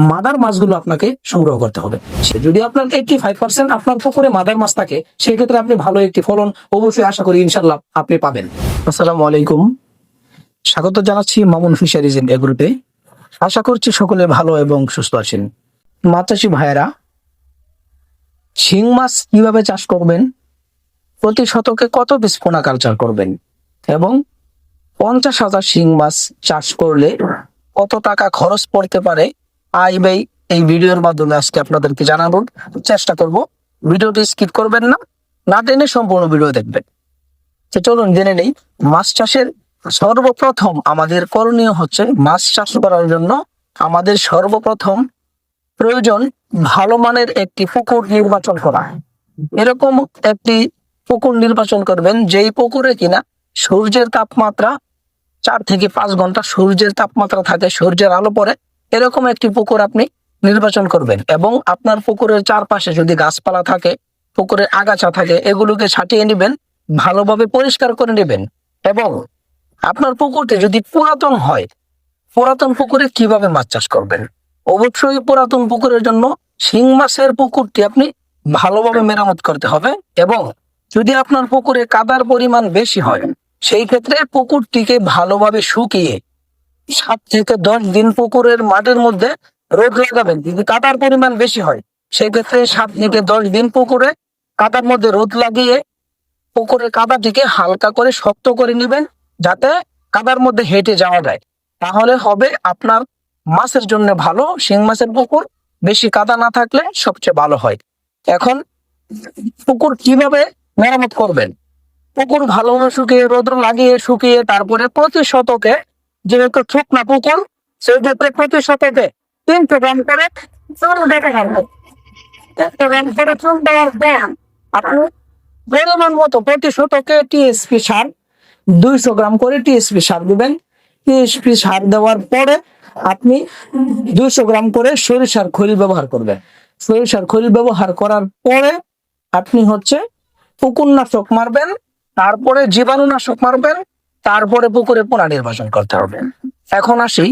Mother মাছগুলো আপনাকে সংগ্রহ করতে হবে। যদি আপনার 85% আপনার পুকুরে মাদার মাছ থাকে, সেক্ষেত্রে আপনি ভালো একটি ফলন অবশ্যই আশা করি ইনশাল্লাহ আপনি পাবেন। আসসালামু আলাইকুম, স্বাগত জানাচ্ছি মামুন ফিশারিজ ইন এগ্রোতে। আশা করছি সকলে ভালো এবং সুস্থ আছেন। মাছ চাষি ভাইয়েরা, শিং মাছ কিভাবে চাষ করবেন, প্রতি শতকে কত পিস পোনা কালচার করবেন এবং 50,000 শিং মাছ চাষ করলে কত টাকা খরচ পড়তে পারে, আই ব্যয় এই ভিডিওর মাধ্যমে আজকে আপনাদেরকে জানানোর চেষ্টা করব। ভিডিওটি স্কিপ করবেন না, না টেনে সম্পূর্ণ ভিডিও দেখবেন। তো চলুন জেনে নেই। মাছ চাষের সর্বপ্রথম আমাদের করণীয় হচ্ছে, মাছ চাষ করার জন্য আমাদের সর্বপ্রথম প্রয়োজন ভালো মানের একটি পুকুর নির্বাচন করা। এরকম একটি পুকুর নির্বাচন করবেন যেই পুকুরে কিনা সূর্যের তাপমাত্রা 4 থেকে 5 ঘন্টা সূর্যের তাপমাত্রা থাকে, সূর্যের আলো পড়ে, এরকম একটি পুকুর আপনি নির্বাচন করবেন। এবং আপনার পুকুরের চারপাশে যদি গাছপালা থাকে, পুকুরের আগাছা থাকে, এগুলোকে ছাটিয়ে নেবেন, ভালোভাবে পরিষ্কার করে নেবেন। এবং আপনার পুকুরটি যদি পুরাতন হয়, পুরাতন পুকুরে কিভাবে মাছ চাষ করবেন, অবশ্যই পুরাতন পুকুরের জন্য শিং মাছের পুকুরটি আপনি ভালোভাবে মেরামত করতে হবে। এবং যদি আপনার পুকুরে কাদার পরিমাণ বেশি হয়, সেই ক্ষেত্রে পুকুরটিকে ভালোভাবে শুকিয়ে 7 থেকে 10 দিন পুকুরের মাটির মধ্যে রোদ লাগাবেন। যদি কাদার পরিমাণ বেশি হয়, সেই ক্ষেত্রে 7 থেকে 10 দিন পুকুরে কাদার মধ্যে রোদ লাগিয়ে পুকুরের কাদাটিকে হালকা করে শক্ত করে নেবেন, যাতে কাদার মধ্যে হেঁটে যাওয়া যায়। তাহলে হবে আপনার মাছের জন্য ভালো। শিং মাছের পুকুর বেশি কাদা না থাকলে সবচেয়ে ভালো হয়। এখন পুকুর কিভাবে মেরামত করবেন, পুকুর ভালোভাবে শুকিয়ে রোদ্র লাগিয়ে শুকিয়ে তারপরে প্রতি শতকে, যেহেতু শুকনা পুকুর, সেই ক্ষেত্রে প্রতি শতকে 300 গ্রাম করে চুন দিতে হবে। 300 গ্রাম করে চুন দেওয়ার পর আপনি পরিমাণ মতো প্রতি শতকে টিএসপি সার 200 গ্রাম করে টিএসপি সার দিবেন। টিএসপি সার দেওয়ার পরে আপনি 200 গ্রাম করে সরিষার খৈল ব্যবহার করবেন। সরিষার খৈল ব্যবহার করার পরে আপনি পুকুরনাশক মারবেন, তারপরে জীবাণুনাশক মারবেন, তারপরে পুকুরে পোনা নির্বাচন করতে হবে। এখন আসি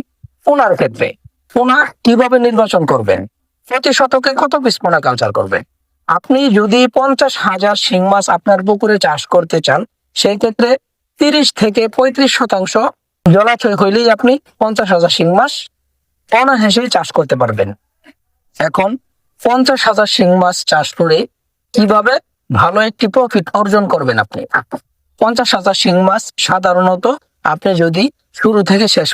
পোনার ক্ষেত্রে। পোনা কিভাবে নির্বাচন করবেন, প্রতি শতকে কত পিস পোনা কালচার করবেন। আপনি যদি 50,000 শিং মাছ আপনার পুকুরে চাষ করতে চান, সেই ক্ষেত্রে 30 থেকে 35% জলাশয় হইলেই আপনি 50,000 শিং মাছ অনায়াসে চাষ করতে পারবেন। এখন 50,000 শিং মাছ চাষ করে কিভাবে ভালো একটি প্রফিট অর্জন করবেন আপনি। 50,000 শিং মাছ সাধারণত আপনি যদি শুরু থেকে শেষ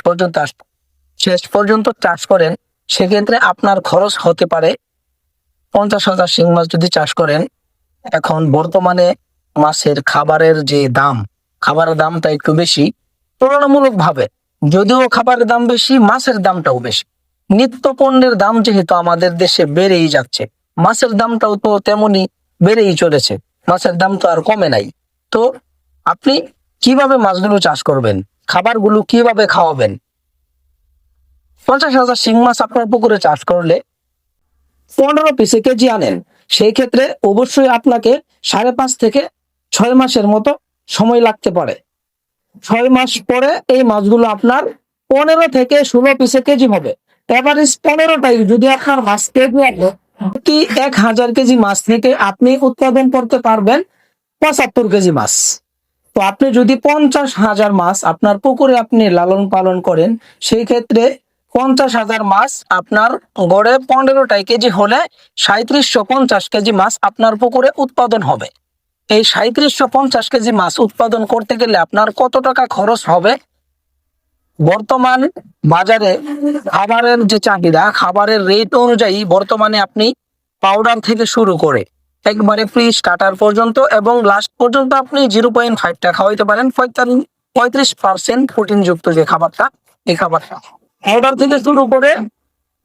পর্যন্ত চাষ করেন, সেক্ষেত্রে আপনার খরচ হতে পারে 50,000 শিং মাছ যদি চাষ করেন। এখন বর্তমানে মাছের খাবারের যে দাম, খাবারের দামটা একটু বেশি তুলনামূলক ভাবে। যদিও খাবারের দাম বেশি, মাছের দামটাও বেশি। নিত্য পণ্যের দাম যেহেতু আমাদের দেশে বেড়েই যাচ্ছে, মাছের দামটাও তো তেমনি বেড়েই চলেছে। মাছের দাম তো আর কমে নাই। তো আপনি কিভাবে মাছগুলো চাষ করবেন, খাবারগুলো কিভাবে খাওয়াবেন। 50,000 শিং মাছ আপনার পুকুরে চাষ করলে 15 পিসে কেজি আনেন, সেই ক্ষেত্রে অবশ্যই আপনাকে 5.5 থেকে 6 মাসের মতো সময় লাগতে পারে। 6 মাস পরে এই মাছগুলো আপনার 15 থেকে 16 পিসে কেজি হবে। এভারেজ 15টাই যদি আপনার মাছ কেজি হয়, প্রতি 1000 কেজি মাছ থেকে আপনি উৎপাদন করতে পারবেন 75 কেজি মাছ। তো আপনি যদি 50,000 মাছ আপনার পুকুরে আপনি লালন পালন করেন, সেই ক্ষেত্রে 50,000 মাছ আপনার গড়ে 15টাই কেজি হলে 3750 কেজি মাছ আপনার পুকুরে উৎপাদন হবে। এই 3750 কেজি মাছ উৎপাদন করতে গেলে আপনার কত টাকা খরচ হবে। বর্তমান বাজারে খাবারের যে চাহিদা, খাবারের রেট অনুযায়ী বর্তমানে আপনি পাউডার থেকে শুরু করে একবারে ফিশ কাটার পর্যন্ত এবং লাস্ট পর্যন্ত আপনি 0.5টা খাওয়াইতে পারেন। 35% প্রোটিন যুক্ত যে খাবারটা, এই খাবারটা পাউডার থেকে শুরু করে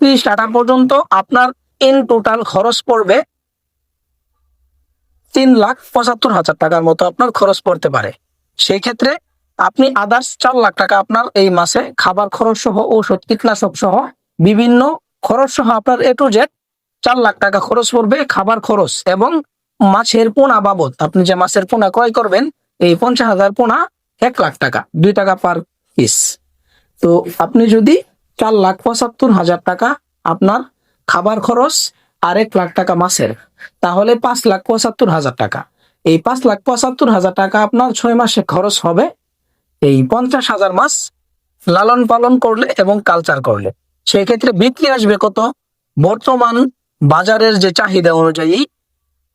ফিশ কাটার পর্যন্ত আপনার ইন টোটাল খরচ পড়বে 3,75,000 টাকার মতো আপনার খরচ পড়তে পারে। সেই ক্ষেত্রে আপনি আদার্স 4 লাখ টাকা আপনার এই মাসে খাবার খরচ সহ, ঔষধ, কীটনাশক সহ বিভিন্ন খরচ সহ আপনার A to Z 4 লাখ টাকা খরচ পড়বে খাবার খরচ। এবং মাছের পোনা বাবদ আপনি যে মাছের পোনা ক্রয় করবেন, এই 50,000 পোনা 1 লাখ টাকা, 2 টাকা পার পিস। তো আপনি যদি 4,75,000 টাকা আপনার খাবার খরচ আর 1 লাখ টাকা মাসের, তাহলে 5,75,000 টাকা। এই 5,75,000 টাকা আপনার 6 মাসে খরচ হবে এই 50,000 মাছ লালন পালন করলে এবং কালচার করলে। সেই ক্ষেত্রে বিক্রি আসবে কত? বর্তমান বাজারের যে চাহিদা অনুযায়ী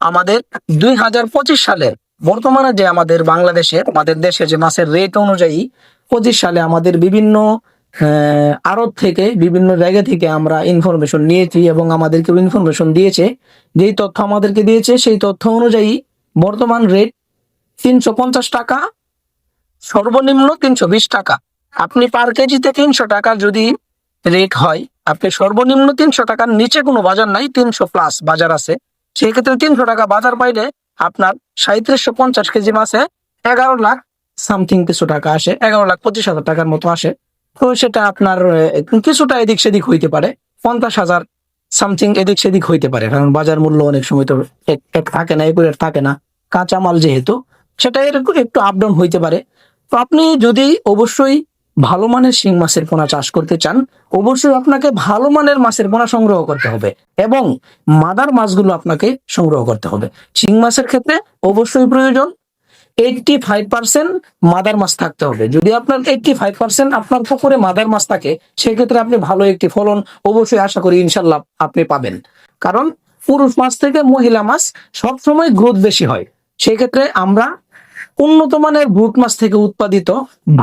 আমাদের 2025 সালের বর্তমানে যে আমাদের বাংলাদেশে আমাদের দেশে যে মাছের রেট অনুযায়ী 25 সালে আমাদের বিভিন্ন আড়ত থেকে বিভিন্ন জায়গা থেকে আমরা ইনফরমেশন নিয়েছি এবং আমাদেরকে ইনফরমেশন দিয়েছে। যেই তথ্য আমাদেরকে দিয়েছে সেই তথ্য অনুযায়ী বর্তমান রেট 350 টাকা, সর্বনিম্ন 320 টাকা। আপনি পার কেজিতে 300 টাকা যদি রেট হয়, আপনি সর্বনিম্ন 300 টাকার নিচে কোনো বাজার নাই, 300 প্লাস বাজার আছে। সেই ক্ষেত্রে 300 টাকা বাজার পাইলে আপনার 3750 কেজি মাছে 11 লাখ সামথিং কিছু টাকা আসে, 11,25,000 টাকার মতো আসে। তো সেটা আপনার কিছুটা এদিক সেদিক হইতে পারে, 50,000 সামথিং এদিক সেদিক হইতে পারে, কারণ বাজার মূল্য অনেক সময় তো এক থাকে না, একুরেট থাকে না, কাঁচামাল যেহেতু, সেটা এরকম একটু আপ ডাউন হইতে পারে। তো আপনি যদি অবশ্যই ভালো মানের শিং মাছের পোনা চাষ করতে চান, অবশ্যই আপনাকে ভালো মানের মাছের পোনা সংগ্রহ করতে হবে এবং মাদার মাছগুলো আপনাকে সংগ্রহ করতে হবে। শিং মাছের ক্ষেত্রে অবশ্যই প্রয়োজন 85% মাদার মাছ থাকতে হবে। যদি আপনার 85% আপনার পুকুরে মাদার মাছ থাকে, সেক্ষেত্রে আপনি ভালো একটি ফলন অবশ্যই আশা করি ইনশাল্লাহ আপনি পাবেন। কারণ পুরুষ মাছ থেকে মহিলা মাছ সবসময় গ্রোথ বেশি হয়। সেই ক্ষেত্রে আমরা উন্নত মানের ব্রুট মাছ থেকে উৎপাদিত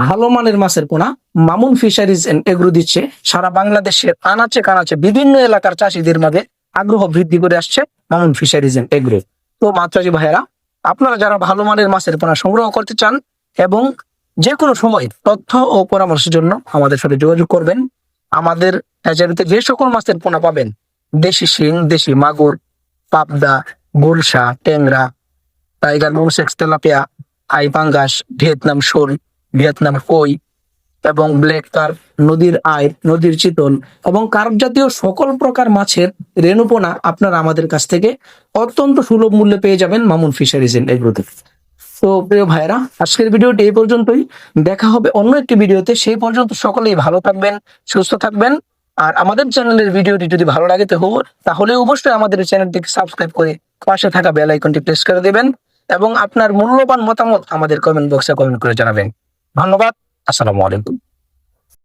ভালো মানের মাছের পোনা মামুন ফিশারিজ এন্ড এগ্রো দিচ্ছে সারা বাংলাদেশের আনাচে কানাচে বিভিন্ন এলাকার চাষীদের মাঝে আগ্রহ বৃদ্ধি করে আসছে মামুন ফিশারিজ এন্ড এগ্রো। তো মাছচাষী ভাইয়েরা, আপনারা যারা ভালো মানের মাছের পোনা সংগ্রহ করতে চান এবং যে কোনো সময় তথ্য ও পরামর্শের জন্য আমাদের সাথে যোগাযোগ করবেন। আমাদের হ্যাচারিতে যে সকল মাছের পোনা পাবেন, দেশি শিং, দেশি মাগুর, পাবদা, গুলশা, ট্যাংরা, টাইগার মৌসেক্স, তেলাপিয়া, আই পাঙ্গাস, ভিয়েতনাম শোল, ভিয়েতনাম কই এবং ব্ল্যাক কার্প, নদীর আইর, নদীর চিতল এবং কার্প জাতীয় সকল প্রকার মাছের রেণুপোনা আপনারা আমাদের কাছ থেকে অত্যন্ত সুলভ মূল্যে পেয়ে যাবেন মামুন ফিশারিজ এন্ড এগ্রোতে। তো প্রিয় ভাইরা, আজকের ভিডিওটি এই পর্যন্তই। দেখা হবে অন্য একটি ভিডিওতে। সেই পর্যন্ত সকলেই ভালো থাকবেন, সুস্থ থাকবেন। আর আমাদের চ্যানেলের ভিডিওটি যদি ভালো লাগে তাহলে অবশ্যই আমাদের চ্যানেলটিকে সাবস্ক্রাইব করে পাশে থাকা বেল আইকনটি প্রেস করে দেবেন এবং আপনার মূল্যবান মতামত আমাদের কমেন্ট বক্সে কমেন্ট করে জানাবেন। ধন্যবাদ। আসসালামু আলাইকুম।